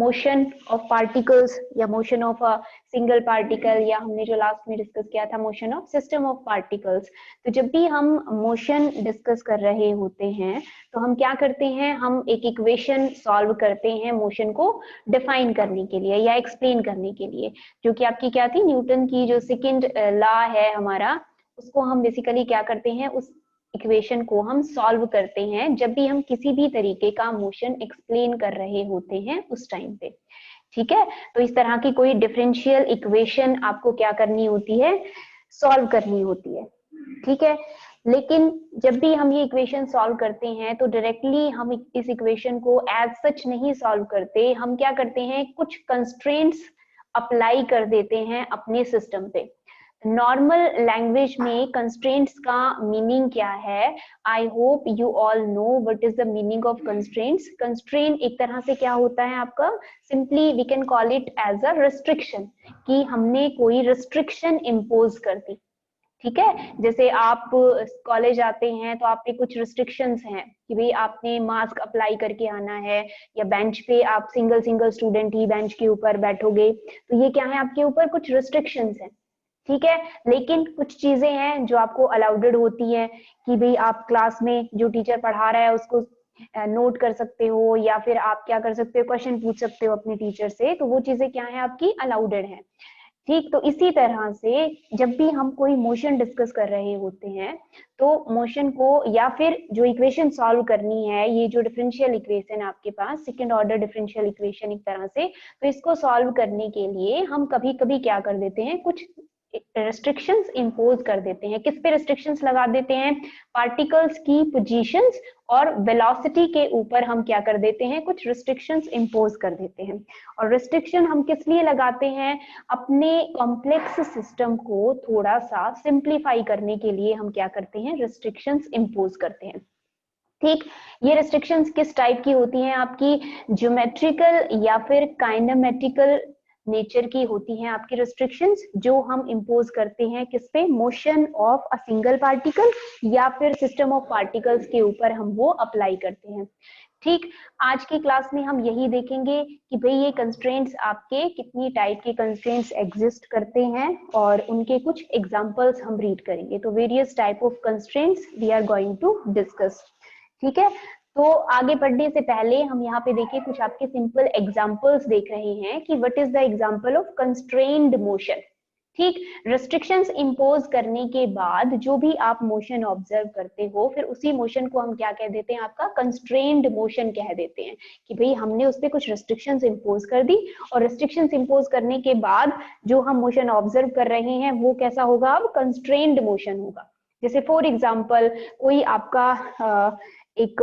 Motion of particles या motion of a single particle, या हमने जो लास्ट में डिस्कस किया था motion of system of particles. तो जब भी हम मोशन डिस्कस कर रहे होते हैं तो हम क्या करते हैं, हम एक इक्वेशन सॉल्व करते हैं मोशन को डिफाइन करने के लिए या एक्सप्लेन करने के लिए, जो कि आपकी क्या थी, न्यूटन की जो सेकंड लॉ है हमारा, उसको हम बेसिकली क्या करते हैं, उस इक्वेशन को हम सॉल्व करते हैं जब भी हम किसी भी तरीके का मोशन एक्सप्लेन कर रहे होते हैं उस टाइम पे। ठीक है, तो इस तरह की कोई डिफरेंशियल इक्वेशन आपको क्या करनी होती है, सॉल्व करनी होती है। ठीक है, लेकिन जब भी हम ये इक्वेशन सॉल्व करते हैं तो डायरेक्टली हम इस इक्वेशन को एज सच नहीं सॉल्व करते, हम क्या करते हैं, कुछ कंस्ट्रेंट्स अप्लाई कर देते हैं अपने सिस्टम पे। नॉर्मल लैंग्वेज में कंस्ट्रेंट्स का मीनिंग क्या है, I hope you all know what is the meaning of constraints. Constraint एक तरह से क्या होता है आपका, simply we can call it as a restriction, कि हमने कोई रिस्ट्रिक्शन इम्पोज कर दी। ठीक है, जैसे आप कॉलेज आते हैं तो आप पे कुछ रिस्ट्रिक्शंस हैं कि भाई आपने मास्क अप्लाई करके आना है, या बेंच पे आप सिंगल स्टूडेंट ही बेंच के ऊपर बैठोगे, तो ये क्या है, आपके ऊपर कुछ रिस्ट्रिक्शंस हैं। ठीक है, लेकिन कुछ चीजें हैं जो आपको अलाउडेड होती हैं, कि भाई आप क्लास में जो टीचर पढ़ा रहा है उसको नोट कर सकते हो, या फिर आप क्या कर सकते हो, क्वेश्चन पूछ सकते हो अपने टीचर से, तो वो चीजें क्या है, आपकी अलाउडेड है। ठीक, तो इसी तरह से जब भी हम कोई मोशन डिस्कस कर रहे होते हैं तो मोशन को, या फिर जो इक्वेशन सॉल्व करनी है, ये जो डिफरेंशियल इक्वेशन आपके पास सेकंड ऑर्डर डिफरेंशियल इक्वेशन एक तरह से, तो इसको सॉल्व करने के लिए हम कभी कभी क्या कर देते हैं, कुछ रेस्ट्रिक्शंस इंपोज कर देते हैं। किस पे रेस्ट्रिक्शंस लगा देते हैं, पार्टिकल्स की पोजीशंस और वेलोसिटी के ऊपर हम क्या कर देते हैं, कुछ रिस्ट्रिक्शंस इंपोज कर देते हैं। और रिस्ट्रिक्शन हम किस लिए लगाते हैं, अपने कॉम्प्लेक्स सिस्टम को थोड़ा सा सिंप्लीफाई करने के लिए हम क्या करते हैं, रिस्ट्रिक्शंस इंपोज करते हैं। ठीक, ये रिस्ट्रिक्शंस किस टाइप की होती हैं, आपकी ज्योमेट्रिकल या फिर काइनेमेटिकल नेचर की होती हैं आपकी रिस्ट्रिक्शंस, जो हम इंपोज करते हैं किस पे, motion of a single particle या फिर सिस्टम ऑफ पार्टिकल्स के ऊपर हम वो अप्लाई करते हैं। ठीक, आज की क्लास में हम यही देखेंगे कि भाई ये कंस्ट्रेंट्स आपके कितनी टाइप के कंस्ट्रेंट्स एग्जिस्ट करते हैं और उनके कुछ एग्जांपल्स हम रीड करेंगे। तो various type of constraints we are going to discuss. ठीक है, तो आगे बढ़ने से पहले हम यहाँ पे देखिए कुछ आपके सिंपल एग्जांपल्स देख रहे हैं कि what is the example of constrained motion. ठीक, रिस्ट्रिक्शंस इंपोज करने के बाद जो भी आप मोशन ऑब्जर्व करते हो, फिर उसी मोशन को हम क्या कह देते हैं, आपका कंस्ट्रेन्ड मोशन कह देते हैं, कि भाई हमने उस पर कुछ रिस्ट्रिक्शंस इंपोज कर दी, और रिस्ट्रिक्शंस इंपोज करने के बाद जो हम मोशन ऑब्जर्व कर रहे हैं वो कैसा होगा, अब कंस्ट्रेन्ड मोशन होगा। जैसे फॉर एग्जाम्पल कोई आपका एक,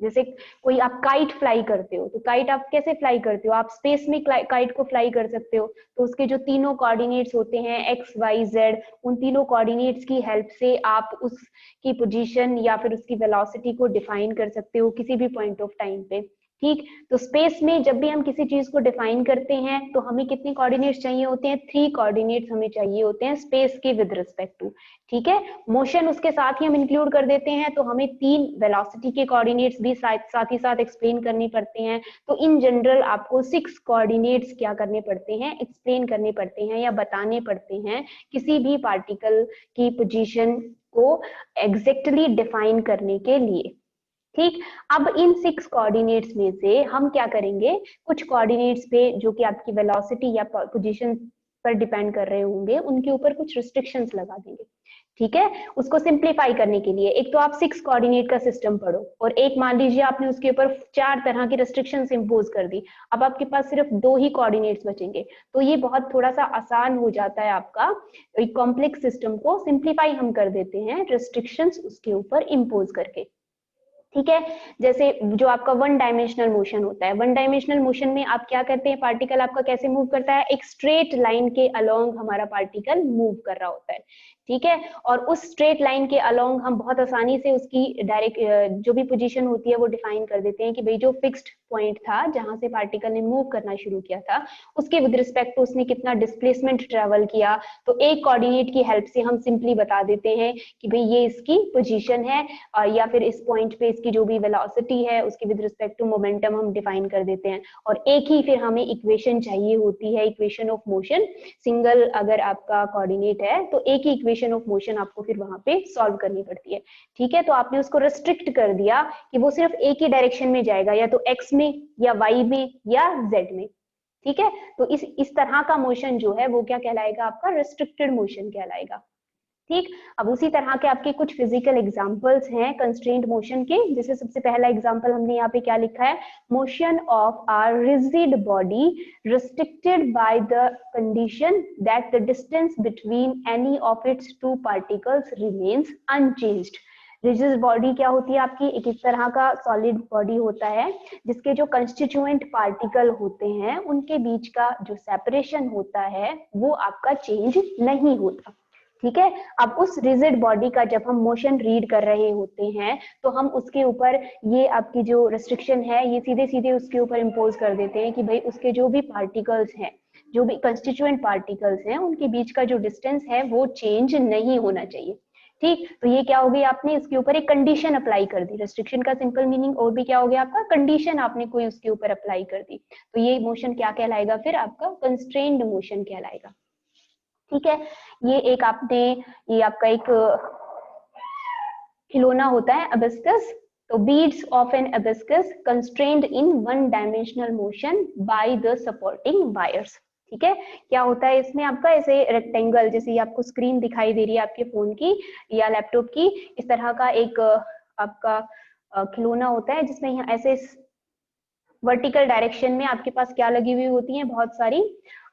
जैसे कोई आप काइट फ्लाई करते हो, तो काइट आप कैसे फ्लाई करते हो, आप स्पेस में काइट को फ्लाई कर सकते हो, तो उसके जो तीनों कोऑर्डिनेट्स होते हैं एक्स वाई जेड, उन तीनों कोऑर्डिनेट्स की हेल्प से आप उसकी पोजीशन या फिर उसकी वेलोसिटी को डिफाइन कर सकते हो किसी भी पॉइंट ऑफ टाइम पे। ठीक, तो स्पेस में जब भी हम किसी चीज को डिफाइन करते हैं तो हमें कितने कोऑर्डिनेट्स चाहिए होते हैं, 3 कोऑर्डिनेट्स हमें चाहिए होते हैं स्पेस के विद रिस्पेक्ट टू। ठीक है, मोशन उसके साथ ही हम इंक्लूड कर देते हैं, तो हमें 3 वेलोसिटी के कोऑर्डिनेट्स भी साथ ही साथ एक्सप्लेन करने पड़ते हैं। तो इन जनरल आपको 6 कोऑर्डिनेट्स क्या करने पड़ते हैं, एक्सप्लेन करने पड़ते हैं या बताने पड़ते हैं किसी भी पार्टिकल की पोजीशन को एग्जैक्टली डिफाइन करने के लिए। ठीक, अब इन 6 कोऑर्डिनेट्स में से हम क्या करेंगे, कुछ कोऑर्डिनेट्स पे जो कि आपकी वेलोसिटी या पोजीशन पर डिपेंड कर रहे होंगे उनके ऊपर कुछ रिस्ट्रिक्शंस लगा देंगे। ठीक है, उसको सिंप्लीफाई करने के लिए एक तो आप 6 कोऑर्डिनेट का सिस्टम पढ़ो, और एक मान लीजिए आपने उसके ऊपर 4 तरह की रिस्ट्रिक्शंस इंपोज कर दी, अब आपके पास सिर्फ 2 ही कोऑर्डिनेट्स बचेंगे, तो ये बहुत थोड़ा सा आसान हो जाता है आपका, एक कॉम्प्लेक्स सिस्टम को सिंप्लीफाई हम कर देते हैं रिस्ट्रिक्शंस उसके ऊपर इंपोज करके। ठीक है, जैसे जो आपका 1 डायमेंशनल मोशन होता है, 1 डायमेंशनल मोशन में आप क्या करते हैं, पार्टिकल आपका कैसे मूव करता है, एक स्ट्रेट लाइन के अलोंग हमारा पार्टिकल मूव कर रहा होता है। ठीक है, और उस स्ट्रेट लाइन के अलोंग हम बहुत आसानी से उसकी डायरेक्ट जो भी पोजीशन होती है वो डिफाइन कर देते हैं कि भाई जो फिक्स्ड पॉइंट था जहां से पार्टिकल ने मूव करना शुरू किया था उसके विद रिस्पेक्ट टू उसने कितना डिस्प्लेसमेंट ट्रेवल किया, तो एक कोऑर्डिनेट की हेल्प से हम सिंपली बता देते हैं कि भाई ये इसकी पोजीशन है, या फिर इस पॉइंट पे की जो भी वेलोसिटी है उसके विद रिस्पेक्ट टू मोमेंटम हम डिफाइन कर देते हैं, और एक ही फिर हमें इक्वेशन चाहिए होती है, इक्वेशन ऑफ मोशन। सिंगल अगर आपका कोऑर्डिनेट है तो एक ही इक्वेशन ऑफ मोशन आपको फिर वहां पे सॉल्व करनी पड़ती है। ठीक है, तो आपने उसको रेस्ट्रिक्ट कर दिया कि वो सिर्फ एक ही डायरेक्शन में जाएगा, या तो एक्स में या वाई में या जेड में। ठीक है, तो इस तरह का मोशन जो है वो क्या कहलाएगा, आपका रेस्ट्रिक्टेड मोशन कहलाएगा। ठीक, अब उसी तरह के आपके कुछ फिजिकल एग्जांपल्स हैं कंस्ट्रेंट मोशन के। जैसे सबसे पहला एग्जांपल हमने यहाँ पे क्या लिखा है, motion of a rigid body restricted by the condition that the distance between any of its two particles remains unchanged। Rigid body क्या होती है आपकी, एक इस तरह का सॉलिड बॉडी होता है जिसके जो कंस्टिट्यूएंट पार्टिकल होते हैं उनके बीच का जो सेपरेशन होता है वो आपका चेंज नहीं होता। ठीक है, अब उस रिजिड बॉडी का जब हम मोशन रीड कर रहे होते हैं तो हम उसके ऊपर ये आपकी जो रेस्ट्रिक्शन है ये सीधे सीधे उसके ऊपर इम्पोज कर देते हैं कि भाई उसके जो भी पार्टिकल्स हैं, जो भी कंस्टिट्यूएंट पार्टिकल्स हैं, उनके बीच का जो डिस्टेंस है वो चेंज नहीं होना चाहिए। ठीक, तो ये क्या हो गई, आपने इसके ऊपर एक कंडीशन अप्लाई कर दी। रेस्ट्रिक्शन का सिंपल मीनिंग और भी क्या हो गया आपका, कंडीशन आपने कोई उसके ऊपर अप्लाई कर दी। तो ये मोशन क्या कहलाएगा, फिर आपका कंस्ट्रेन्ड मोशन कहलाएगा। ठीक है, ये एक आपने, ये आपका एक खिलौना होता है अबिस्कस। तो beads of an abacus constrained in one dimensional motion by the supporting wires. ठीक है, क्या होता है इसमें आपका, ऐसे रेक्टेंगल, जैसे ये आपको स्क्रीन दिखाई दे रही है आपके फोन की या लैपटॉप की, इस तरह का एक आपका खिलौना होता है जिसमें यहाँ ऐसे वर्टिकल डायरेक्शन में आपके पास क्या लगी हुई होती है, बहुत सारी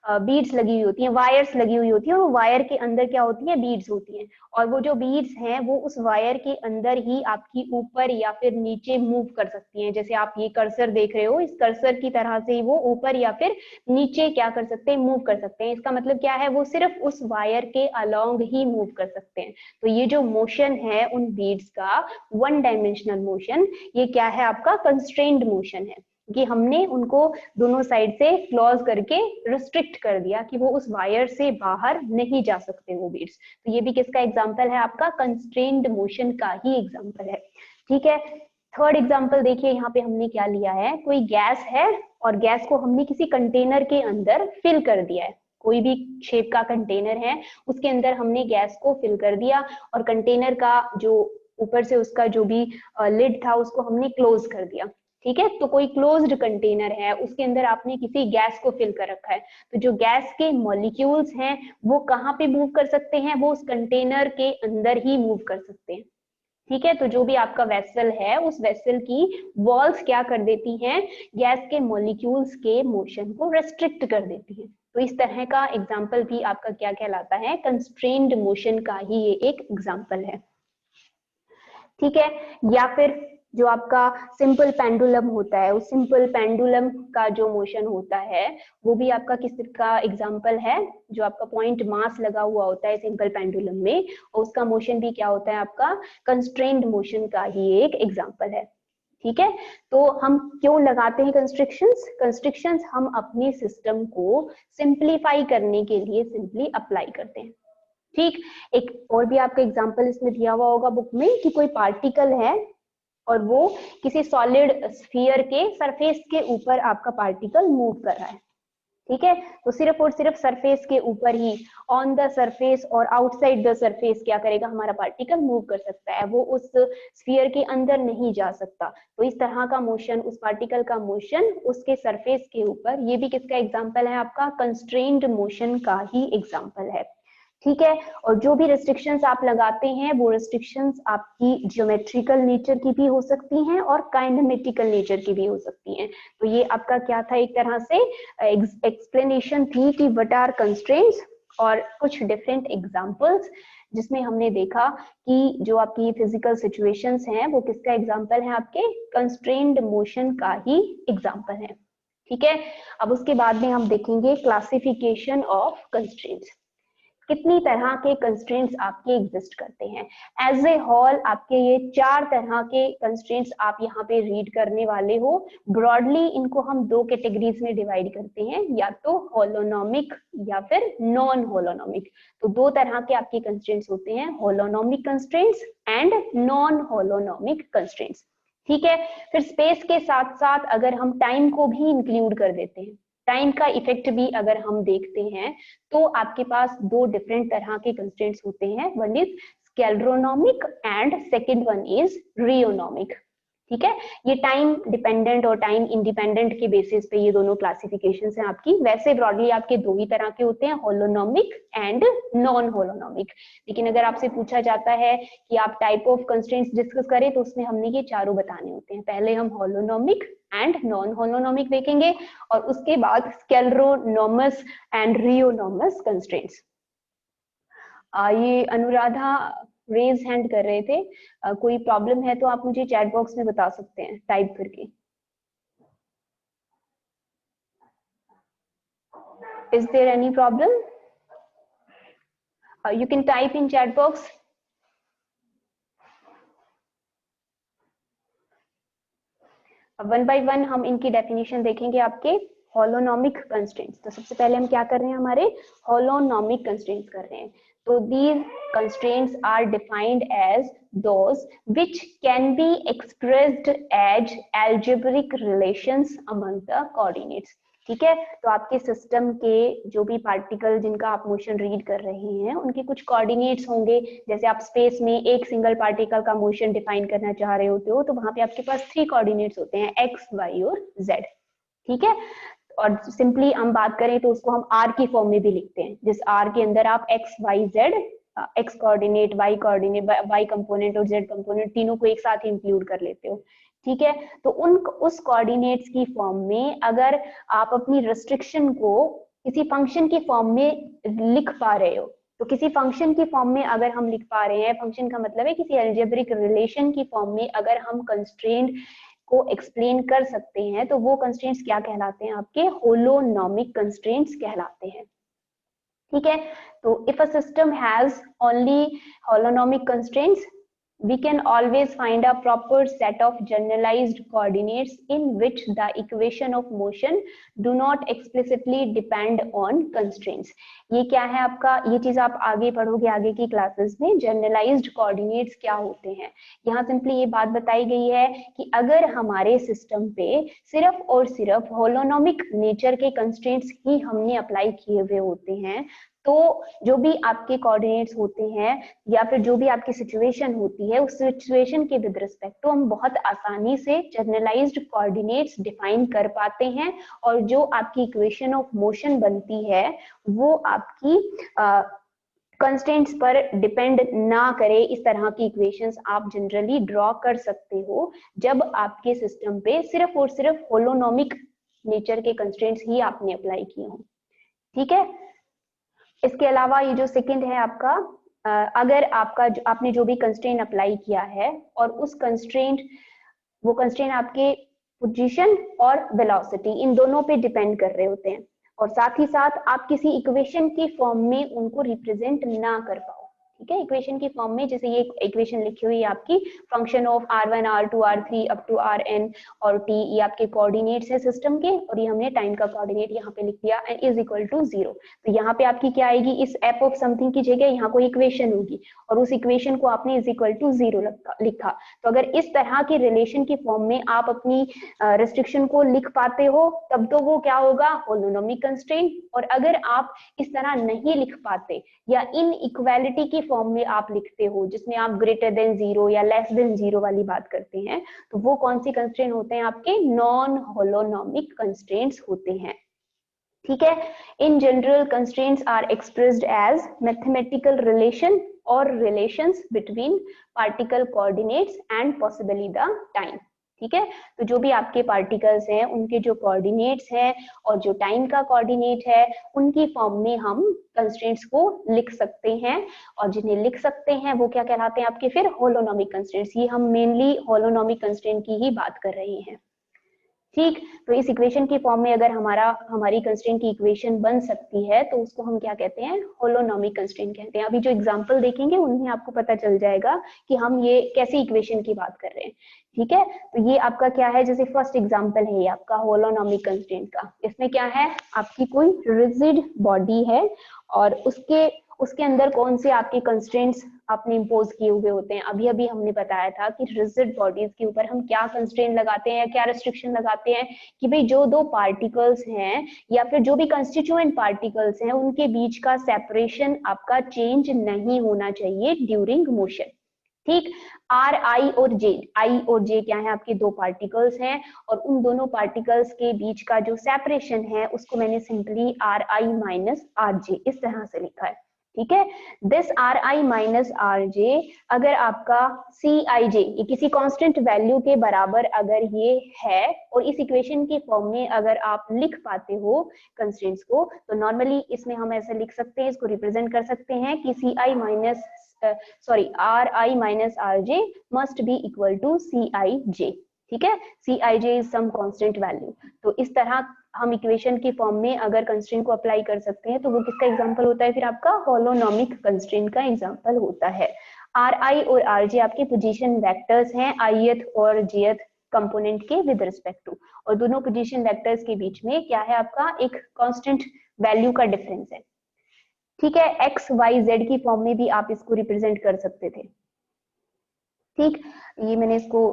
बीड्स लगी हुई होती हैं, वायर्स लगी हुई होती हैं, और वायर के अंदर क्या होती है, बीड्स होती हैं, और वो जो बीड्स हैं वो उस वायर के अंदर ही आपकी ऊपर या फिर नीचे मूव कर सकती हैं। जैसे आप ये कर्सर देख रहे हो, इस कर्सर की तरह से वो ऊपर या फिर नीचे क्या कर सकते हैं, मूव कर सकते हैं। इसका मतलब क्या है, वो सिर्फ उस वायर के अलोंग ही मूव कर सकते हैं। तो ये जो मोशन है उन बीड्स का, वन डायमेंशनल मोशन, ये क्या है आपका, कंस्ट्रेन्ड मोशन है, कि हमने उनको दोनों साइड से क्लोज करके रिस्ट्रिक्ट कर दिया कि वो उस वायर से बाहर नहीं जा सकते वो बीड्स। तो ये भी किसका एग्जांपल है, आपका कंस्ट्रेन्ड मोशन का ही एग्जांपल है। ठीक है, थर्ड एग्जांपल देखिए, यहाँ पे हमने क्या लिया है, कोई गैस है और गैस को हमने किसी कंटेनर के अंदर फिल कर दिया है। कोई भी शेप का कंटेनर है उसके अंदर हमने गैस को फिल कर दिया, और कंटेनर का जो ऊपर से उसका जो भी लिड था उसको हमने क्लोज कर दिया। ठीक है, तो कोई क्लोज्ड कंटेनर है, उसके अंदर आपने किसी गैस को फिल कर रखा है, तो जो गैस के मॉलिक्यूल्स हैं वो कहाँ पे मूव कर सकते हैं, वो उस कंटेनर के अंदर ही मूव कर सकते हैं। ठीक है, तो जो भी आपका वेसल है उस वेसल की वॉल्स क्या कर देती हैं, गैस के मॉलिक्यूल्स के मोशन को रेस्ट्रिक्ट कर देती है। तो इस तरह का एग्जाम्पल भी आपका क्या कहलाता है, कंस्ट्रेन्ड मोशन का ही ये एक एग्जाम्पल है। ठीक है, या फिर जो आपका सिंपल पेंडुलम होता है, उस सिंपल पेंडुलम का जो मोशन होता है वो भी आपका किस का एग्जांपल है, जो आपका पॉइंट मास लगा हुआ होता है सिंपल पेंडुलम में, और उसका मोशन भी क्या होता है, आपका कंस्ट्रेन्ड मोशन का ही एक एग्जांपल है। ठीक है, तो हम क्यों लगाते हैं कंस्ट्रिक्शंस हम अपने सिस्टम को सिंप्लीफाई करने के लिए सिंपली अप्लाई करते हैं। ठीक, एक और भी आपका एग्जांपल इसमें दिया हुआ होगा बुक में, कि कोई पार्टिकल है और वो किसी सॉलिड स्फीयर के सरफेस के ऊपर आपका पार्टिकल मूव कर रहा है। ठीक है, तो सिर्फ और सिर्फ सरफेस के ऊपर ही, ऑन द सरफेस और आउटसाइड द सरफेस क्या करेगा, हमारा पार्टिकल मूव कर सकता है, वो उस स्फीयर के अंदर नहीं जा सकता। तो इस तरह का मोशन, उस पार्टिकल का मोशन उसके सरफेस के ऊपर, ये भी किसका एग्जाम्पल है, आपका कंस्ट्रेन्ड मोशन का ही एग्जाम्पल है। ठीक है, और जो भी रिस्ट्रिक्शंस आप लगाते हैं वो रिस्ट्रिक्शंस आपकी ज्योमेट्रिकल नेचर की भी हो सकती हैं और काइनेमेटिकल नेचर की भी हो सकती हैं। तो ये आपका क्या था, एक तरह से एक्सप्लेनेशन थी कि व्हाट आर कंस्ट्रेंट्स, और कुछ डिफरेंट एग्जांपल्स जिसमें हमने देखा कि जो आपकी फिजिकल सिचुएशंस हैं वो किसका एग्जांपल है, आपके कंस्ट्रेन्ड मोशन का ही एग्जांपल है। ठीक है, अब उसके बाद में हम देखेंगे क्लासिफिकेशन ऑफ कंस्ट्रेंट्स। कितनी तरह के कंस्ट्रेंट्स आपके एग्जिस्ट करते हैं। एज ए होल आपके ये 4 तरह के कंस्ट्रेंट्स आप यहाँ पे रीड करने वाले हो। ब्रॉडली इनको हम 2 कैटेगरीज में डिवाइड करते हैं, या तो होलोनोमिक या फिर नॉन होलोनोमिक। तो 2 तरह के आपके कंस्ट्रेंट्स होते हैं, holonomic constraints and non holonomic constraints. ठीक है। फिर स्पेस के साथ साथ अगर हम टाइम को भी इंक्लूड कर देते हैं, टाइम का इफेक्ट भी अगर हम देखते हैं, तो आपके पास दो डिफरेंट तरह के कंस्ट्रेंट्स होते हैं, one is scleronomic and second one is rheonomic. ठीक है, ये टाइम डिपेंडेंट और टाइम इंडिपेंडेंट के बेसिस पे ये दोनों क्लासिफिकेशन हैं आपकी। वैसे ब्रॉडली आपके दो ही तरह के होते हैं, होलोनॉमिक एंड नॉन होलोनॉमिक। लेकिन अगर आपसे पूछा जाता है कि आप टाइप ऑफ कंस्ट्रेंट्स डिस्कस करें, तो उसमें हमने ये चारों बताने होते हैं। पहले हम होलोनॉमिक एंड नॉन होलोनॉमिक देखेंगे, और उसके बाद स्केलरोनॉमस एंड रियोनॉमस कंस्ट्रेंट्स। ये अनुराधा रेज हैंड कर रहे थे, कोई प्रॉब्लम है तो आप मुझे चैट बॉक्स में बता सकते हैं टाइप करके। Is there any problem? You can type in chat box. One by one हम इनकी डेफिनेशन देखेंगे आपके होलोनॉमिक कंस्ट्रेंट्स। तो सबसे पहले हम क्या कर रहे हैं, हमारे होलोनॉमिक कंस्ट्रेंट्स कर रहे हैं। तो these constraints are defined as those which can be expressed as algebraic relations among the coordinates। ठीक है, तो आपके सिस्टम के जो भी पार्टिकल जिनका आप मोशन रीड कर रहे हैं, उनके कुछ कोऑर्डिनेट्स होंगे। जैसे आप स्पेस में एक सिंगल पार्टिकल का मोशन डिफाइन करना चाह रहे होते हो, तो वहां पे आपके पास 3 कोऑर्डिनेट्स होते हैं, एक्स, वाई और जेड। ठीक है, और सिंपली हम बात करें तो उसको हम आर की फॉर्म में भी लिखते हैं, जिस आर के अंदर आप X Y Z, X coordinate, Y coordinate, Y component और जेड कंपोनेंट तीनों को एक साथ इंक्लूड कर लेते हो। ठीक है, तो उस कोऑर्डिनेट्स की फॉर्म में अगर आप अपनी रेस्ट्रिक्शन को किसी फंक्शन की फॉर्म में लिख पा रहे हो, तो किसी फंक्शन की फॉर्म में अगर हम लिख पा रहे हैं, फंक्शन का मतलब है किसी अलजेब्रिक रिलेशन की फॉर्म में अगर हम कंस्ट्रेंट को एक्सप्लेन कर सकते हैं, तो वो कंस्ट्रेंट्स क्या कहलाते हैं, आपके होलोनॉमिक कंस्ट्रेंट्स कहलाते हैं। ठीक है, तो if a system has only holonomic constraints, we can always find a proper set of generalized coordinates in which the equation of motion do not explicitly depend on constraints। ये क्या है आपका, ये चीज आप आगे पढ़ोगे आगे की क्लासेस में, generalized coordinates क्या होते हैं। यहाँ सिंपली ये बात बताई गई है कि अगर हमारे सिस्टम पे सिर्फ और सिर्फ होलोनॉमिक नेचर के कंस्ट्रेंट्स ही हमने अप्लाई किए हुए होते हैं, तो जो भी आपके कोऑर्डिनेट्स होते हैं या फिर जो भी आपकी सिचुएशन होती है, उस सिचुएशन के विद रिस्पेक्ट तो हम बहुत आसानी से जनरलाइज्ड कोऑर्डिनेट्स डिफाइन कर पाते हैं, और जो आपकी इक्वेशन ऑफ मोशन बनती है वो आपकी कंस्ट्रेंट्स पर डिपेंड ना करे। इस तरह की इक्वेशंस आप जनरली ड्रॉ कर सकते हो जब आपके सिस्टम पे सिर्फ और सिर्फ होलोनॉमिक नेचर के कंस्ट्रेंट्स ही आपने अप्लाई किए हों। ठीक है, इसके अलावा ये जो सेकंड है आपका, अगर आपने जो भी कंस्ट्रेंट अप्लाई किया है और उस वो कंस्ट्रेंट आपके पोजीशन और वेलोसिटी इन दोनों पे डिपेंड कर रहे होते हैं, और साथ ही साथ आप किसी इक्वेशन की फॉर्म में उनको रिप्रेजेंट ना कर पाओ। ठीक है, इक्वेशन की फॉर्म में, जैसे ये इक्वेशन लिखी हुई है आपकी, function of r1 r2 r3 up to rn और t, ये आपके कोऑर्डिनेट्स है सिस्टम के, और ये हमने टाइम का कोऑर्डिनेट यहाँ पे लिख दिया n इज इक्वल टू 0। तो यहाँ पे आपकी क्या आएगी, इस f ऑफ समथिंग की जगह यहाँ कोई इक्वेशन होगी, और उस इक्वेशन को आपने इज इक्वल टू 0 लिखा। तो अगर इस तरह की रिलेशन की फॉर्म में आप अपनी रेस्ट्रिक्शन को लिख पाते हो, तब तो वो क्या होगा, होलोनॉमिक कंस्ट्रेंट। और अगर आप इस तरह नहीं लिख पाते या इन इक्वालिटी की फॉर्म में आप लिखते हो, जिसमें आप ग्रेटर देन 0 या लेस देन 0 वाली बात करते हैं, तो वो कौन सी कंस्ट्रेंट होते हैं, आपके नॉन होलोनॉमिक कंस्ट्रेंट्स होते हैं। ठीक है, in general constraints are expressed as mathematical relation और relations between particle coordinates and possibly the time. ठीक है, तो जो भी आपके पार्टिकल्स हैं उनके जो कोऑर्डिनेट्स हैं और जो टाइम का कोऑर्डिनेट है, उनकी फॉर्म में हम कंस्ट्रेंट्स को लिख सकते हैं, और जिन्हें लिख सकते हैं वो क्या कहलाते हैं, आपके फिर होलोनॉमिक कंस्ट्रेंट्स। ये हम मेनली होलोनॉमिक कंस्ट्रेंट की ही बात कर रहे हैं। ठीक, तो इस इक्वेशन की फॉर्म में अगर हमारी कंस्ट्रेंट की इक्वेशन बन सकती है, तो उसको हम क्या कहते हैं, होलोनॉमिक कंस्ट्रेंट कहते हैं। अभी जो एग्जांपल देखेंगे उनमें आपको पता चल जाएगा कि हम ये कैसी इक्वेशन की बात कर रहे हैं। ठीक है, तो ये आपका क्या है, जैसे फर्स्ट एग्जांपल है ये आपका होलोनॉमिक कंस्ट्रेंट का। इसमें क्या है, आपकी कोई रिजिड बॉडी है और उसके उसके अंदर कौन से आपके कंस्ट्रेंट्स आपने इम्पोज किए हुए होते हैं। अभी अभी हमने बताया था कि रिजिड बॉडीज के ऊपर हम क्या कंस्ट्रेंट लगाते हैं, क्या रेस्ट्रिक्शन लगाते हैं कि भाई जो दो पार्टिकल्स हैं या फिर जो भी कंस्टिट्यूएंट पार्टिकल्स हैं उनके बीच का सेपरेशन आपका चेंज नहीं होना चाहिए ड्यूरिंग मोशन। ठीक, आर आई और जे, आई और जे क्या है, आपके दो पार्टिकल्स हैं और उन दोनों पार्टिकल्स के बीच का जो सेपरेशन है उसको मैंने simply are I minus R जे इस तरह से लिखा है। ठीक है, this are I minus R जे अगर आपका सी आई जे ये किसी कांस्टेंट वैल्यू के बराबर अगर ये है और इस इक्वेशन के फॉर्म में अगर आप लिख पाते हो कंस्ट्रेंट्स को, तो नॉर्मली इसमें हम ऐसे लिख सकते हैं, इसको रिप्रेजेंट कर सकते हैं कि C I minus R I minus R J must be equal to C I J. ठीक है, C I J is some constant value. तो इस तरह हम इक्वेशन के फॉर्म में अगर कंस्ट्रेंट को अप्लाई कर सकते हैं तो वो किसका एग्जांपल होता है, फिर आपका होलोनोमिक कंस्ट्रेंट का एग्जांपल होता है। आर आई और आर जे आपके पोजीशन वेक्टर्स हैं ith और jth कंपोनेंट के विद रिस्पेक्ट टू, और दोनों पोजीशन वेक्टर्स के बीच में क्या है, आपका एक कांस्टेंट वैल्यू का डिफरेंस है। ठीक है, एक्स वाई जेड की फॉर्म में भी आप इसको रिप्रेजेंट कर सकते थे। ठीक, ये मैंने इसको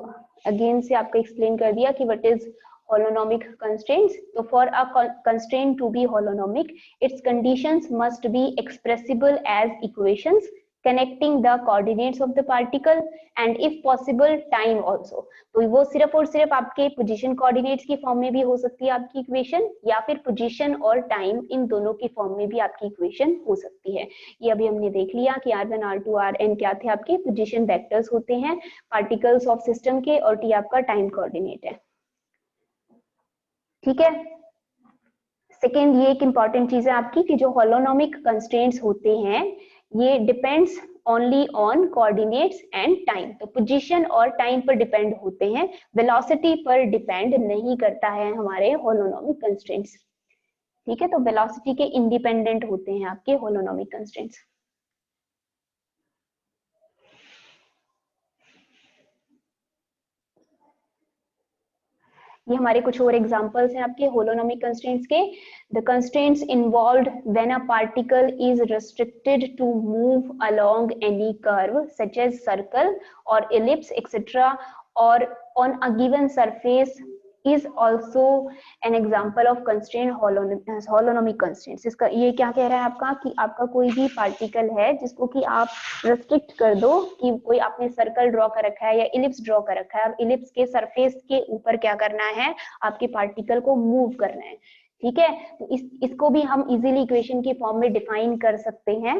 अगेन से आपको एक्सप्लेन कर दिया कि what is holonomic constraints. So for a constraint to be holonomic, its conditions must be expressible as equations connecting the coordinates of the particle and if possible time also. तो वो सिर्फ और सिर्फ आपके पोजीशन कोऑर्डिनेट्स की form में भी हो सकती है आपकी इक्वेशन, या फिर पोजीशन और टाइम इन दोनों की फॉर्म में भी आपकी इक्वेशन हो सकती है। ये अभी हमने देख लिया कि r1 r2 rn क्या थे, आपके पोजीशन वेक्टर्स होते हैं पार्टिकल्स ऑफ सिस्टम के, और t आपका टाइम कोऑर्डिनेट है। ठीक है, सेकेंड ये एक इंपॉर्टेंट चीज है आपकी कि जो होलोनोमिक कंस्ट्रेंट्स होते हैं ये depends only on coordinates and time. तो पोजीशन और टाइम पर डिपेंड होते हैं, वेलोसिटी पर डिपेंड नहीं करता है हमारे होलोनोमिक कंस्ट्रेंट्स। ठीक है, तो वेलोसिटी के इंडिपेंडेंट होते हैं आपके होलोनोमिक कंस्ट्रेंट्स। ये हमारे कुछ और एग्जांपल्स हैं आपके होलोनोमिक कंस्ट्रेंट्स के। The constraints involved when a particle is restricted to move along any curve such as circle और एलिप्स एक्सेट्रा और on a given surface is also an example of constraint holonomic constraints। इसका ये क्या कह रहा है आपका कि आपका कोई भी पार्टिकल है जिसको कि आप रेस्ट्रिक्ट कर दो कि कोई आपने सर्कल ड्रॉ कर रखा है या इलिप्स ड्रॉ कर रखा है और इलिप्स के सरफेस के ऊपर क्या करना है, आपके पार्टिकल को मूव करना है। ठीक है, तो इसको भी हम इजीली इक्वेशन के फॉर्म में डिफाइन कर सकते हैं।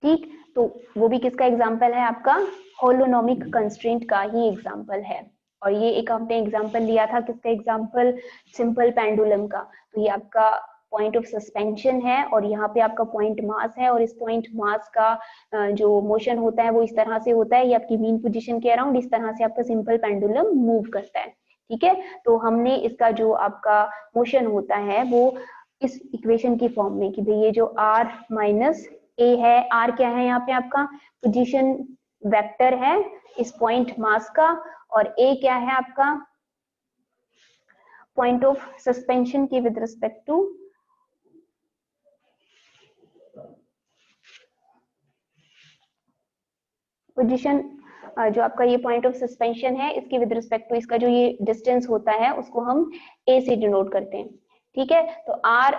ठीक, तो वो भी किसका एग्जांपल है, आपका होलोनोमिक कंस्ट्रेंट का ही एग्जांपल है। और ये एक हमने एग्जांपल लिया था किसका एग्जांपल, सिंपल पेंडुलम का। तो ये आपका पॉइंट ऑफ सस्पेंशन है और यहाँ पे आपका पॉइंट मास है, और इस पॉइंट मास का जो मोशन होता है वो इस तरह से होता है, ये आपकी मीन पोजीशन के अराउंड इस तरह से आपका सिंपल पेंडुलम मूव करता है। ठीक है, तो हमने इसका जो आपका मोशन होता है वो इस इक्वेशन की फॉर्म में कि भाई ये जो r माइनस ए है, r क्या है यहाँ पे आपका पोजीशन वेक्टर है इस पॉइंट मास का, और a क्या है आपका पॉइंट ऑफ सस्पेंशन के विद रिस्पेक्ट टू पोजीशन। जो आपका ये पॉइंट ऑफ सस्पेंशन है इसके विद रिस्पेक्ट टू इसका जो ये डिस्टेंस होता है उसको हम a से डिनोट करते हैं। ठीक है, तो r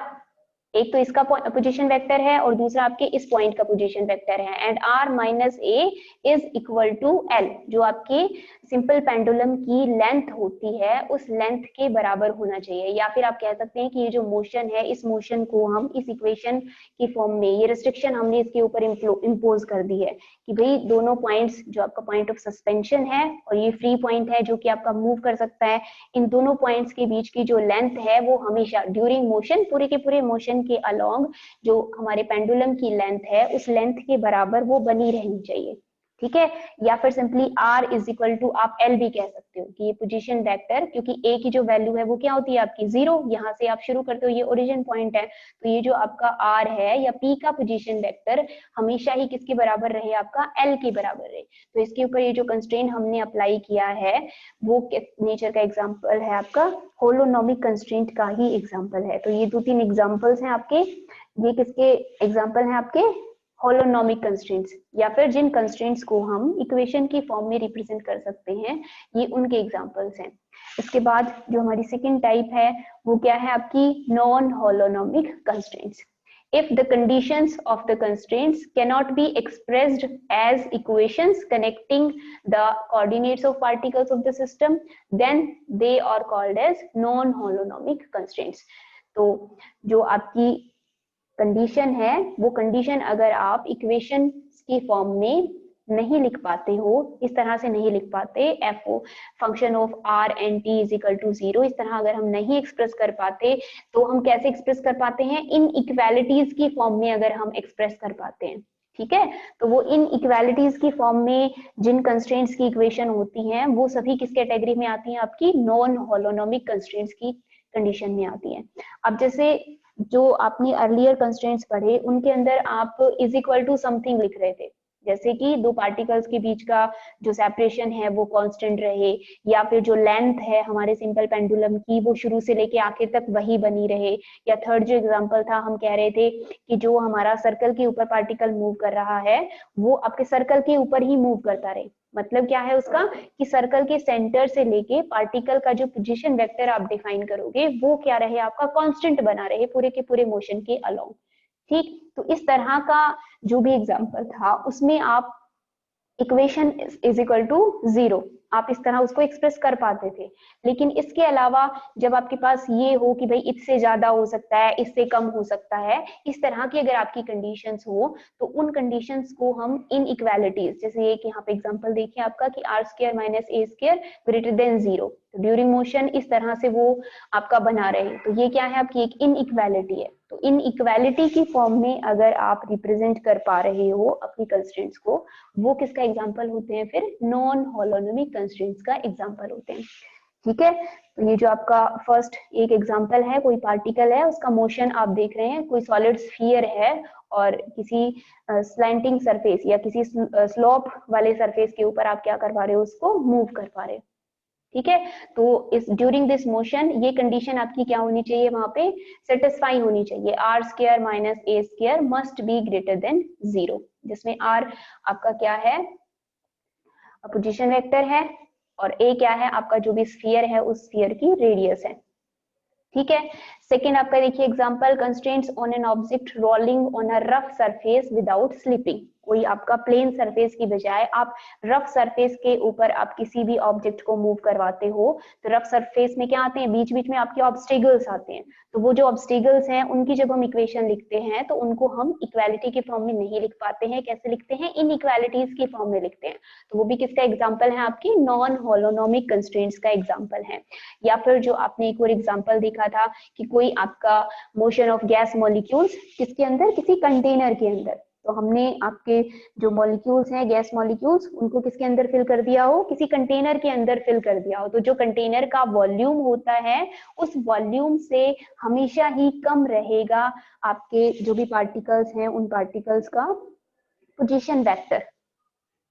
एक तो इसका पोजीशन वेक्टर है और दूसरा आपके इस पॉइंट का पोजीशन वेक्टर है, and r minus A is equal to l, जो आपकी सिंपल पेंडुलम की लेंथ होती है उस लेंथ के बराबर होना चाहिए। या फिर आप कह सकते हैं कि ये जो मोशन है इस मोशन को हम इस इक्वेशन की फॉर्म में, ये रिस्ट्रिक्शन हमने इसके ऊपर इम्पोज कर दी है कि भाई दोनों पॉइंट्स जो आपका पॉइंट ऑफ सस्पेंशन है और ये फ्री पॉइंट है जो कि आपका मूव कर सकता है, इन दोनों पॉइंट्स के बीच की जो लेंथ है वो हमेशा ड्यूरिंग मोशन पूरे के पूरे मोशन के अलोंग जो हमारे पेंडुलम की लेंथ है उस लेंथ के बराबर वो बनी रहनी चाहिए। ठीक है, या फिर simply r is equal to आप l भी कह सकते हो कि ये पोजीशन वेक्टर, क्योंकि a की जो वैल्यू है वो क्या होती है आपकी 0, यहाँ से आप शुरू करते हो, ये ओरिजिन पॉइंट है, तो ये जो आपका r है या p का पोजीशन वेक्टर हमेशा ही किसके बराबर रहे, आपका l के बराबर रहे। तो इसके ऊपर ये जो कंस्ट्रेंट हमने अप्लाई किया है वो नेचर का एग्जाम्पल है आपका होलोनोमिक कंस्ट्रेंट का ही एग्जाम्पल है। तो ये 2-3 एग्जाम्पल्स हैं आपके, ये किसके एग्जाम्पल हैं आपके होलोनोमिक कंस्ट्रेंट्स, या फिर जिन कंस्ट्रेंट्स को हम इक्वेशन की फॉर्म में रिप्रेजेंट कर सकते हैं, ये उनके एग्जांपल्स हैं। इसके बाद जो हमारी सेकंड टाइप है वो क्या है आपकी non holonomic constraints. If the conditions of the constraints cannot be expressed as equations connecting the coordinates of particles of the system, then they are called as non-holonomic constraints. तो जो आपकी condition है वो कंडीशन अगर आप equation की form में नहीं लिख पाते हो, इस तरह से नहीं लिख पाते, F function of R and T is equal to 0, इस तरह अगर हम नहीं एक्सप्रेस कर पाते, तो हम कैसे एक्सप्रेस कर पाते हैं, इन इक्वालिटीज की फॉर्म में अगर हम एक्सप्रेस कर पाते हैं। ठीक है, तो वो इन इक्वालिटीज की फॉर्म में जिन कंस्ट्रेंट्स की इक्वेशन होती हैं वो सभी किस कैटेगरी में आती हैं, आपकी नॉन होलोनोमिक कंस्ट्रेंट्स की कंडीशन में आती हैं। अब जैसे जो आपने अर्लियर कंस्ट्रेंट्स पढ़े उनके अंदर आप इज इक्वल टू समथिंग लिख रहे थे, जैसे कि दो पार्टिकल्स के बीच का जो सेपरेशन है वो कांस्टेंट रहे, या फिर जो लेंथ है हमारे सिंपल पेंडुलम की वो शुरू से लेके आखिर तक वही बनी रहे, या थर्ड जो एग्जांपल था हम कह रहे थे कि जो हमारा सर्कल के ऊपर पार्टिकल मूव कर रहा है वो आपके सर्कल के ऊपर ही मूव करता रहे। मतलब क्या है उसका कि सर्कल के सेंटर से लेके पार्टिकल का जो पोजीशन वेक्टर आप डिफाइन करोगे वो क्या रहे, आपका कांस्टेंट बना रहे पूरे के पूरे मोशन के अलोंग। ठीक, तो इस तरह का जो भी एग्जांपल था उसमें आप इक्वेशन इज इक्वल टू 0 आप इस तरह उसको एक्सप्रेस कर पाते थे। लेकिन इसके अलावा जब आपके पास ये हो कि भाई इससे ज्यादा हो सकता है, इससे कम हो सकता है, इस तरह की अगर आपकी कंडीशंस हो तो उन कंडीशंस को हम इन इक्वालिटीज, जैसे ये कि यहाँ पे एग्जांपल देखिए आपका कि R square minus A square greater than 0, तो ड्यूरिंग मोशन इस तरह से वो आपका बना रहे, तो ये क्या है आपकी एक इन इक्वालिटी है। तो इन इक्वालिटी की फॉर्म में अगर आप रिप्रेजेंट कर पा रहे हो अपनी कंस्ट्रेंट्स को, वो किसका एग्जांपल होते हैं, फिर नॉन होलोनोमिक कंस्ट्रेंट्स का एग्जांपल होते हैं। ठीक है, तो ये जो आपका फर्स्ट एक एग्जांपल है, कोई पार्टिकल है उसका मोशन आप देख रहे हैं, कोई सॉलिड स्फीयर है और किसी स्लैंटिंग सरफेस या किसी स्लोप वाले सरफेस के ऊपर आप क्या कर पा रहे हो, उसको मूव कर पा रहे हो। ठीक है, तो इस ड्यूरिंग दिस मोशन ये कंडीशन आपकी क्या होनी चाहिए, वहां पे सेटिस्फाई होनी चाहिए, R square minus A square must be greater than 0, जिसमें आर आपका क्या है, पोजीशन वेक्टर है, और ए क्या है, आपका जो भी स्फीयर है उस स्फीयर की रेडियस है। ठीक है, सेकेंड आपका देखिए example, constraints on an object rolling on a rough surface without slipping. कोई आपका प्लेन सरफेस की बजाय आप रफ सरफेस के ऊपर आप किसी भी ऑब्जेक्ट को मूव करवाते हो, तो रफ सरफेस में क्या आते हैं, बीच बीच में आपके ऑब्स्टेकल्स आते हैं, तो वो जो ऑब्स्टेकल्स हैं उनकी जब हम इक्वेशन लिखते हैं तो उनको हम इक्वालिटी के फॉर्म में नहीं लिख पाते हैं, कैसे लिखते हैं, इन इक्वालिटीज की फॉर्म में लिखते हैं। तो वो भी किसका एग्जाम्पल है, आपकी नॉन होलोनोमिक कंस्ट्रेंट्स का एग्जाम्पल है। या फिर जो आपने एक और एग्जाम्पल देखा था कि कोई आपका मोशन ऑफ गैस मॉलिक्यूल्स किसके अंदर, किसी कंटेनर के अंदर, तो हमने आपके जो मॉलिक्यूल्स हैं गैस मॉलिक्यूल्स उनको किसके अंदर फिल कर दिया हो, किसी कंटेनर के अंदर फिल कर दिया हो, तो जो कंटेनर का वॉल्यूम होता है उस वॉल्यूम से हमेशा ही कम रहेगा आपके जो भी पार्टिकल्स हैं उन पार्टिकल्स का पोजीशन वेक्टर।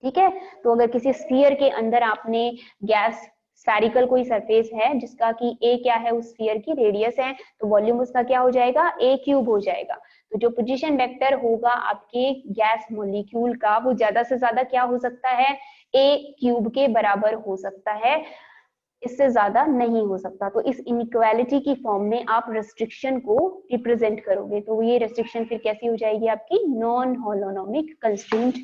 ठीक है, तो अगर किसी स्फीयर के अंदर आपने गैस स्फेरिकल कोई सरफेस है जिसका कि ए क्या है, उस स्फीयर की रेडियस है, तो वॉल्यूम उसका क्या हो जाएगा, ए क्यूब हो जाएगा। तो जो पोजीशन वेक्टर होगा आपके गैस मॉलिक्यूल का वो ज्यादा से ज्यादा क्या हो सकता है, ए क्यूब के बराबर हो सकता है, इससे ज्यादा नहीं हो सकता। तो इस इनइक्वालिटी की फॉर्म में आप रेस्ट्रिक्शन को रिप्रेजेंट करोगे, तो ये रेस्ट्रिक्शन फिर कैसी हो जाएगी, आपकी नॉन होलोनोमिक कंस्ट्रेंट,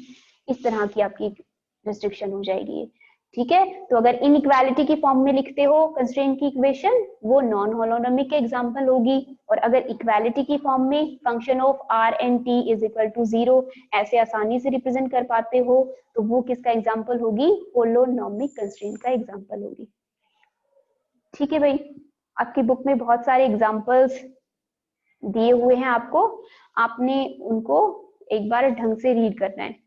इस तरह की आपकी रेस्ट्रिक्शन हो जाएगी। ठीक है, तो अगर इनइक्वालिटी की फॉर्म में लिखते हो कंस्ट्रेंट की इक्वेशन, वो नॉन होलोनोमिक के एग्जांपल होगी, और अगर इक्वालिटी की फॉर्म में function of R and T is equal to 0 ऐसे आसानी से रिप्रेजेंट कर पाते हो, तो वो किसका एग्जांपल होगी, होलोनोमिक कंस्ट्रेंट का एग्जांपल होगी। ठीक है भाई, आपकी बुक में बहुत सारे एग्जांपल्स दिए हुए हैं आपको, आपने उनको एक बार ढंग से रीड करना है।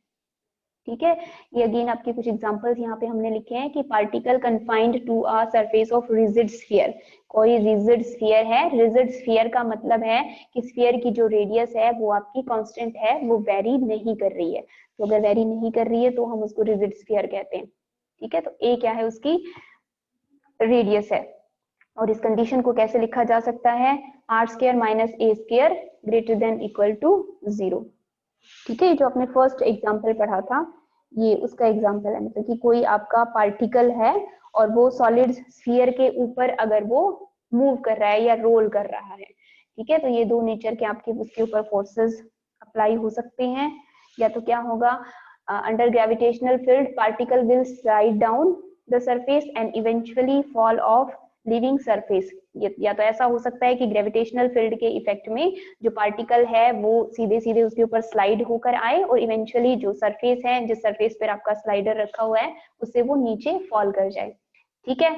ठीक है, ये अगेन आपके कुछ एग्जांपल्स यहाँ पे हमने लिखे हैं कि particle confined to a surface of rigid sphere, कोई रिजिड स्फीयर है। रिजिड स्फीयर का मतलब है कि स्फीयर की जो रेडियस है वो आपकी कांस्टेंट है, वो वेरी नहीं कर रही है। तो अगर वेरी नहीं कर रही है तो हम उसको रिजिड स्फीयर कहते हैं। ठीक है, तो ए क्या है, उसकी रेडियस है। और इस कंडीशन को कैसे लिखा जा सकता है, R square minus A square greater than equal to 0। ठीक है, जो आपने फर्स्ट एग्जांपल पढ़ा था ये उसका एग्जांपल है, मतलब कि कोई आपका पार्टिकल है और वो सॉलिड स्फीयर के ऊपर अगर वो मूव कर रहा है या रोल कर रहा है। ठीक है, तो ये दो नेचर के आपके उसके ऊपर फोर्सेस अप्लाई हो सकते हैं। या तो क्या होगा, under gravitational field particle will slide down the surface and eventually fall of living surface. या तो ऐसा हो सकता है कि ग्रेविटेशनल फील्ड के इफेक्ट में जो पार्टिकल है वो सीधे सीधे उसके ऊपर स्लाइड होकर आए और इवेंचुअली जो सरफेस है, जिस सरफेस पर आपका स्लाइडर रखा हुआ है, उससे वो नीचे फॉल कर जाए। ठीक है,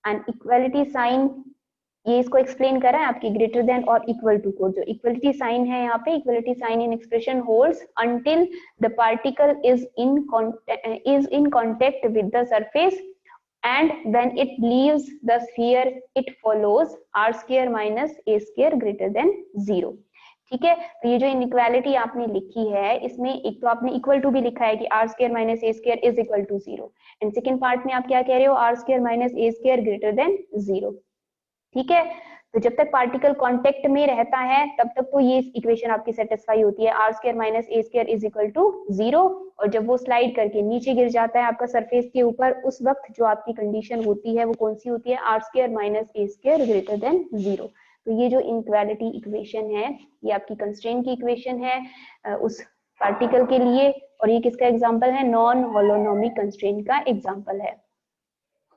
एंड इक्वालिटी साइन, ये इसको एक्सप्लेन करा है आपकी ग्रेटर देन और इक्वल टू को। जो इक्वलिटी साइन है यहाँ पे, equality sign in expression holds until the particle is in contact with the surface and when it leaves the sphere it follows r square minus a square greater than 0। ठीक है, तो ये जो inequality आपने लिखी है इसमें एक तो आपने इक्वल टू भी लिखा है कि r square minus a square is equal to 0, and second part में आप क्या कह रहे हो, r square minus a square greater than 0। ठीक है, तो जब तक पार्टिकल कांटेक्ट में रहता है तब तक तो ये इक्वेशन आपकी सेटिस्फाई होती है, R square minus A square is equal to 0। और जब वो स्लाइड करके नीचे गिर जाता है आपका सरफेस के ऊपर, उस वक्त जो आपकी कंडीशन होती है वो कौन सी होती है, R square minus A square greater than 0। तो ये जो इनइक्वालिटी इक्वेशन है ये आपकी कंस्ट्रेंट की इक्वेशन है उस पार्टिकल के लिए, और ये किसका एग्जाम्पल है, नॉन होलोनोमिक कंस्ट्रेंट का एग्जाम्पल है।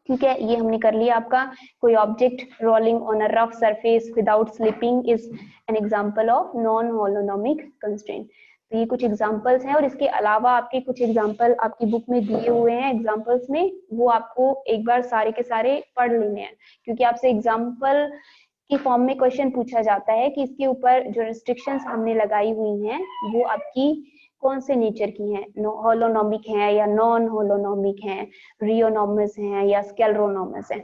ठीक है, ये हमने कर लिया आपका, कोई object rolling on a rough surface without slipping is an example of non holonomic constraint. तो ये कुछ एग्जांपल्स हैं, और इसके अलावा आपके कुछ एग्जांपल आपकी बुक में दिए हुए हैं एग्जांपल्स में, वो आपको एक बार सारे के सारे पढ़ लेने हैं, क्योंकि आपसे एग्जांपल की फॉर्म में क्वेश्चन पूछा जाता है कि इसके ऊपर जो रिस्ट्रिक्शंस हमने लगाई हुई हैं वो आपकी कौन से नेचर की हैं, होलोनोमिक हैं या नॉन होलोनोमिक हैं, रियोनोमस हैं या स्केलरोनोमस हैं।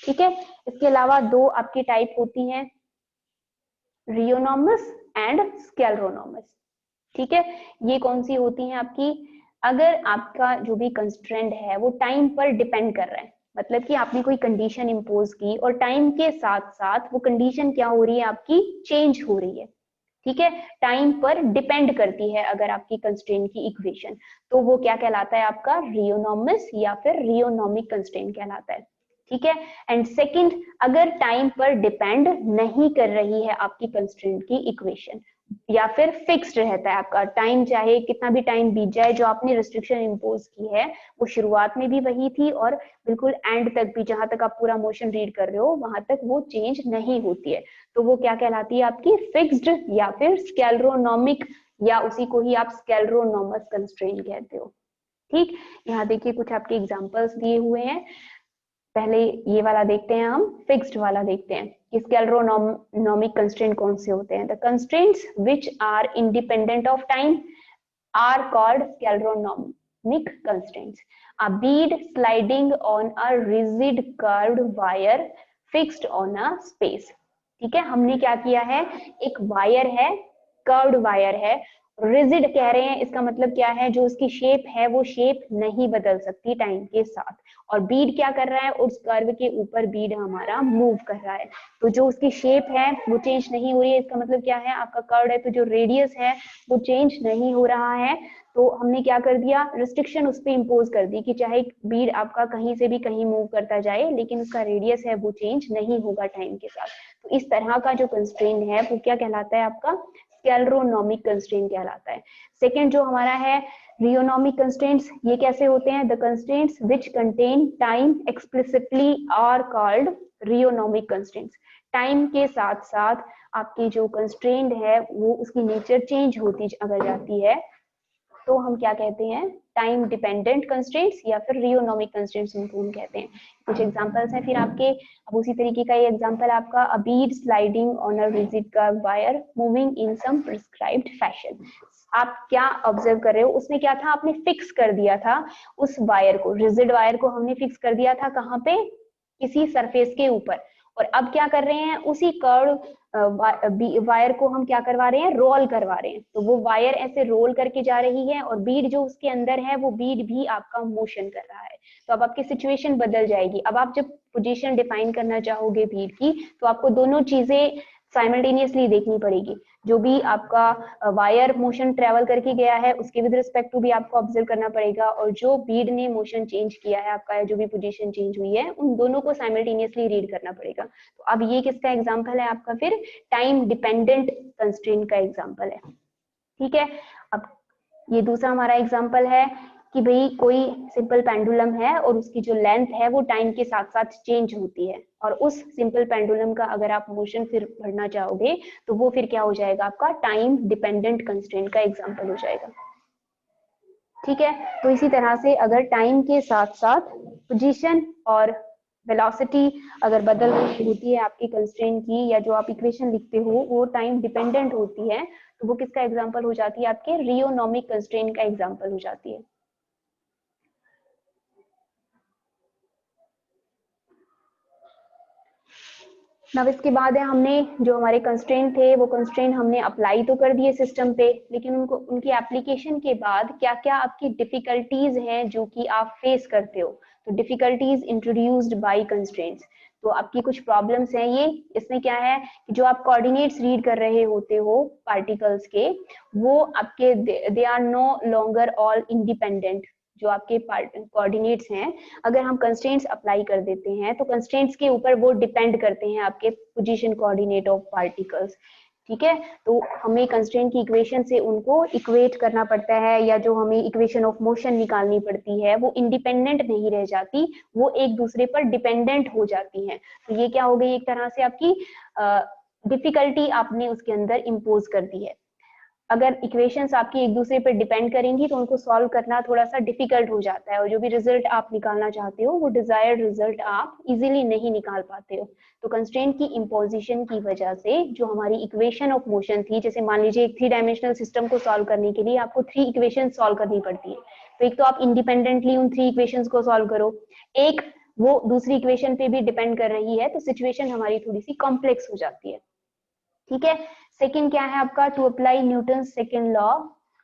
ठीक है, इसके अलावा दो आपकी टाइप होती हैं, रियोनोमस एंड स्केलरोनोमस। ठीक है, ये कौन सी होती हैं आपकी, अगर आपका जो भी कंस्ट्रेंट है वो टाइम पर डिपेंड कर रहा है, मतलब कि आपने कोई कंडीशन इंपोज की और टाइम के साथ साथ वो कंडीशन क्या हो रही है आपकी, चेंज हो रही है। ठीक है, टाइम पर डिपेंड करती है अगर आपकी कंस्ट्रेंट की इक्वेशन, तो वो क्या कहलाता है आपका, रियोनोमस या फिर रियोनोमिक कंस्ट्रेंट कहलाता है। ठीक है, एंड सेकंड, अगर टाइम पर डिपेंड नहीं कर रही है आपकी कंस्ट्रेंट की इक्वेशन, या फिर फिक्स्ड रहता है आपका टाइम, चाहे कितना भी टाइम बीत जाए, जो आपने रिस्ट्रिक्शन इंपोज की है वो शुरुआत में भी वही थी और बिल्कुल एंड तक भी, जहां तक आप पूरा मोशन रीड कर रहे हो वहां तक वो चेंज नहीं होती है, तो वो क्या कहलाती है आपकी, फिक्स्ड या फिर स्केलरोनोमिक, या उसी को ही आप स्केलरोनोमस कंस्ट्रेंट कहते हो। ठीक, यहाँ देखिए कुछ आपके एग्जांपल्स दिए हुए हैं, पहले ये वाला देखते हैं, हम फिक्स्ड वाला देखते हैं कि स्केलरोनोमिक कंस्ट्रेंट कौन से होते हैं। The constraints which are independent of time are called scleronomic constraints. A bead sliding on a rigid curved wire fixed on a space. ठीक है, हमने क्या किया है, एक वायर है, कर्व्ड वायर है, रिजिड कह रहे हैं, इसका मतलब क्या है, जो उसकी शेप है वो शेप नहीं बदल सकती टाइम के साथ, और बीड क्या कर रहा है, उस कर्व के ऊपर बीड हमारा मूव कर रहा है, तो जो उसकी शेप है वो चेंज नहीं हो रही है, इसका मतलब क्या है, आपका कर्व है तो जो रेडियस है वो चेंज नहीं हो रहा है, तो हमने क्या कर दिया, रिस्ट्रिक्शन उस पर इम्पोज कर दी कि चाहे बीड आपका कहीं से भी कहीं मूव करता जाए लेकिन उसका रेडियस है वो चेंज नहीं होगा टाइम के साथ। तो इस तरह का जो कंस्ट्रेंट है वो क्या कहलाता है आपका, स्केलरोनोमिक कंस्ट्रेंट कहलाता है। सेकेंड जो हमारा है रियोनोमिक कंस्ट्रेंट्स, ये कैसे होते हैं, the constraints which contain time explicitly are called rheonomic constraints. Time के साथ साथ आपकी जो कंस्ट्रेंट है वो उसकी नेचर चेंज होती अगर जाती है तो हम क्या कहते हैं, टाइम डिपेंडेंट कंस्ट्रेंट्स या फिर रियोनॉमिक कंस्ट्रेंट्स उनको हम कहते हैं। कुछ एग्जांपल्स हैं फिर आपके। अब उसी तरीके का ये एग्जांपल आपका, a bead sliding on a rigid curve wire moving in some prescribed fashion. आप क्या ऑब्जर्व कर रहे हो, उसमें क्या था, आपने फिक्स कर दिया था उस वायर को, रिजिड वायर को हमने फिक्स कर दिया था कहाँ पे, किसी सरफेस के ऊपर, और अब क्या कर रहे हैं, उसी कर्व वायर को हम क्या करवा रहे हैं, रोल करवा रहे हैं। तो वो वायर ऐसे रोल करके जा रही है और बीड जो उसके अंदर है वो बीड भी आपका मोशन कर रहा है। तो अब आपकी सिचुएशन बदल जाएगी। अब आप जब पोजीशन डिफाइन करना चाहोगे बीड की, तो आपको दोनों चीजें साइमल्टेनियसली देखनी पड़ेगी। जो भी आपका वायर मोशन ट्रेवल करके गया है उसके विद रिस्पेक्ट टू भी आपको ऑब्जर्व करना पड़ेगा, और जो बीड ने मोशन चेंज किया है आपका, जो भी पोजीशन चेंज हुई है, उन दोनों को साइमल्टेनियसली रीड करना पड़ेगा। तो अब ये किसका एग्जांपल है आपका, फिर टाइम डिपेंडेंट कंस्ट्रेंट का एग्जांपल है। ठीक है, अब ये दूसरा हमारा एग्जांपल है कि भाई कोई सिंपल पेंडुलम है और उसकी जो लेंथ है वो टाइम के साथ साथ चेंज होती है, और उस सिंपल पेंडुलम का अगर आप मोशन फिर पढ़ना चाहोगे तो वो फिर क्या हो जाएगा, आपका टाइम डिपेंडेंट कंस्ट्रेंट का एग्जांपल हो जाएगा। ठीक है, तो इसी तरह से अगर टाइम के साथ साथ पोजीशन और वेलोसिटी अगर बदल रही होती है आपकी कंस्ट्रेंट की, या जो आप इक्वेशन लिखते हो वो टाइम डिपेंडेंट होती है, तो वो किसका एग्जांपल हो जाती है, आपके रियोनॉमिक कंस्ट्रेंट का एग्जांपल हो जाती है। अब इसके बाद है, हमने जो हमारे कंस्ट्रेंट थे वो कंस्ट्रेंट हमने अप्लाई तो कर दिए सिस्टम पे, लेकिन उनको उनकी एप्लीकेशन के बाद क्या क्या आपकी डिफिकल्टीज हैं जो कि आप फेस करते हो। तो डिफिकल्टीज इंट्रोड्यूस्ड बाय कंस्ट्रेंट्स, तो आपकी कुछ प्रॉब्लम्स हैं ये। इसमें क्या है कि जो आप कोऑर्डिनेट्स रीड कर रहे होते हो पार्टिकल्स के, वो आपके they are no longer all independent. जो आपके कोऑर्डिनेट्स हैं, अगर हम कंस्ट्रेंट्स अप्लाई कर देते हैं तो कंस्ट्रेंट्स के ऊपर वो डिपेंड करते हैं आपके पोजीशन कोऑर्डिनेट ऑफ पार्टिकल्स। ठीक है, तो हमें कंस्ट्रेंट की इक्वेशन से उनको इक्वेट करना पड़ता है, या जो हमें इक्वेशन ऑफ मोशन निकालनी पड़ती है वो इंडिपेंडेंट नहीं रह जाती, वो एक दूसरे पर डिपेंडेंट हो जाती हैं। तो ये क्या हो गई, एक तरह से आपकी डिफिकल्टी आपने उसके अंदर इम्पोज कर दी है। अगर इक्वेशंस आपकी एक दूसरे पर डिपेंड करेंगी तो उनको सॉल्व करना थोड़ा सा डिफिकल्ट हो जाता है, और जो भी रिजल्ट आप निकालना चाहते हो वो डिजायर्ड रिजल्ट आप इजीली नहीं निकाल पाते हो। तो कंस्ट्रेंट की इम्पोजिशन की वजह से जो हमारी इक्वेशन ऑफ मोशन थी, जैसे मान लीजिए एक 3 डायमेंशनल सिस्टम को सॉल्व करने के लिए आपको 3 इक्वेशन सॉल्व करनी पड़ती है। तो एक तो आप इंडिपेंडेंटली उन 3 इक्वेशंस को सॉल्व करो, एक वो दूसरी इक्वेशन पे भी डिपेंड कर रही है, तो सिचुएशन हमारी थोड़ी सी कॉम्प्लेक्स हो जाती है। ठीक है, सेकंड क्या है आपका, to apply Newton second law,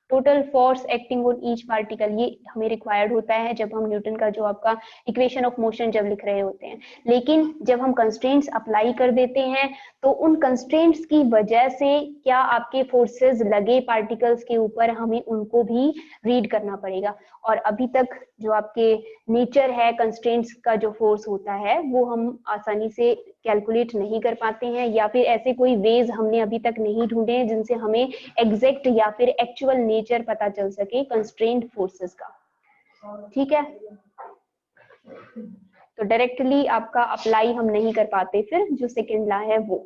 total force acting on each particle. ये हमें रिक्वायर्ड होता है जब हम न्यूटन का जो आपका इक्वेशन ऑफ मोशन जब लिख रहे होते हैं। लेकिन जब हम कंस्ट्रेंट्स अप्लाई कर देते हैं तो उन कंस्ट्रेंट्स की वजह से क्या आपके फोर्सेस लगे पार्टिकल्स के ऊपर, हमें उनको भी रीड करना पड़ेगा। और अभी तक जो आपके नेचर है कंस्ट्रेंट्स का, जो फोर्स होता है वो हम आसानी से कैलकुलेट नहीं कर पाते हैं, या फिर ऐसे कोई वेज हमने अभी तक नहीं ढूंढे हैं जिनसे हमें एग्जैक्ट या फिर एक्चुअल नेचर पता चल सके कंस्ट्रेंट फोर्सेस का। ठीक है, तो डायरेक्टली आपका अप्लाई हम नहीं कर पाते फिर जो सेकेंड लॉ है वो।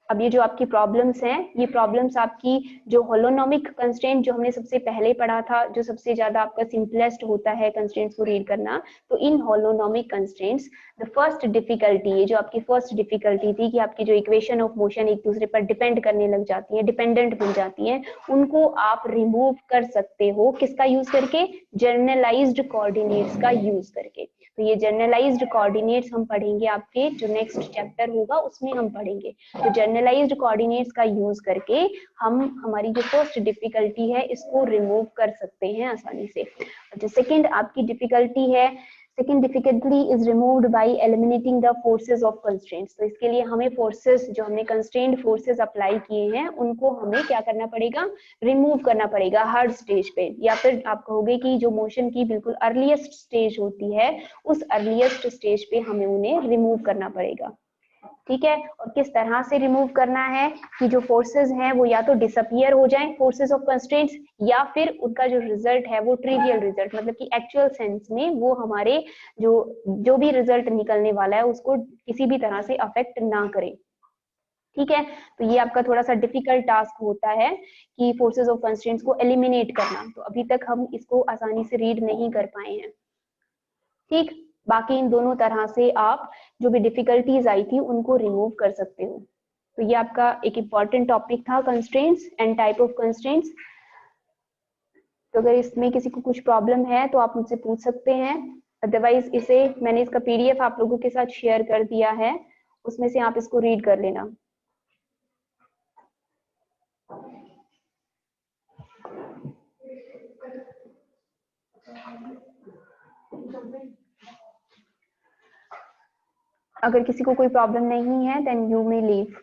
अब ये जो आपकी प्रॉब्लम्स हैं, ये प्रॉब्लम्स आपकी जो होलोनोमिक कंस्ट्रेंट जो हमने सबसे पहले पढ़ा था, जो सबसे ज्यादा आपका सिंपलेस्ट होता है कंस्ट्रेंट्स को रीड करना, तो इन holonomic constraints the first difficulty, ये जो आपकी फर्स्ट डिफिकल्टी थी कि आपकी जो इक्वेशन ऑफ मोशन एक दूसरे पर डिपेंड करने लग जाती है, डिपेंडेंट बन जाती है, उनको आप रिमूव कर सकते हो किसका यूज करके, जनरलाइज्ड कोऑर्डिनेट्स का यूज करके। तो ये जनरलाइज्ड कोऑर्डिनेट्स हम पढ़ेंगे, आपके जो नेक्स्ट चैप्टर होगा उसमें हम पढ़ेंगे। तो जनरलाइज्ड कोऑर्डिनेट्स का यूज करके हम हमारी जो फर्स्ट डिफिकल्टी है इसको रिमूव कर सकते हैं आसानी से। जो सेकंड आपकी डिफिकल्टी है, second difficulty is removed by eliminating the forces of constraints. तो इसके लिए हमें फोर्सेस, जो हमने कंस्ट्रेंट फोर्सेस अप्लाई किए हैं, उनको हमें क्या करना पड़ेगा, रिमूव करना पड़ेगा हर स्टेज पे। या फिर आप कहोगे कि जो मोशन की बिल्कुल अर्लीस्ट स्टेज होती है, उस अर्लीस्ट स्टेज पे हमें उन्हें रिमूव करना पड़ेगा। ठीक है, और किस तरह से रिमूव करना है कि जो फोर्सेस हैं वो या तो डिसअपियर हो जाएं, फोर्सेस ऑफ कंस्ट्रेंट्स, या फिर उनका जो रिजल्ट है वो ट्रिवियल रिजल्ट, मतलब कि एक्चुअल सेंस में वो हमारे जो भी रिजल्ट निकलने वाला है उसको किसी भी तरह से अफेक्ट ना करे। ठीक है, तो ये आपका थोड़ा सा डिफिकल्ट टास्क होता है कि फोर्सेस ऑफ कंस्ट्रेंट्स को एलिमिनेट करना। तो अभी तक हम इसको आसानी से रीड नहीं कर पाए हैं। ठीक, बाकी इन दोनों तरह से आप जो भी डिफिकल्टीज आई थी उनको रिमूव कर सकते हो। तो ये आपका एक इम्पॉर्टेंट टॉपिक था, constraints and type of constraints. तो अगर इसमें किसी को कुछ प्रॉब्लम है तो आप मुझसे पूछ सकते हैं, अदरवाइज इसे मैंने इसका पीडीएफ आप लोगों के साथ शेयर कर दिया है, उसमें से आप इसको रीड कर लेना। अगर किसी को कोई प्रॉब्लम नहीं है देन यू मे लीव।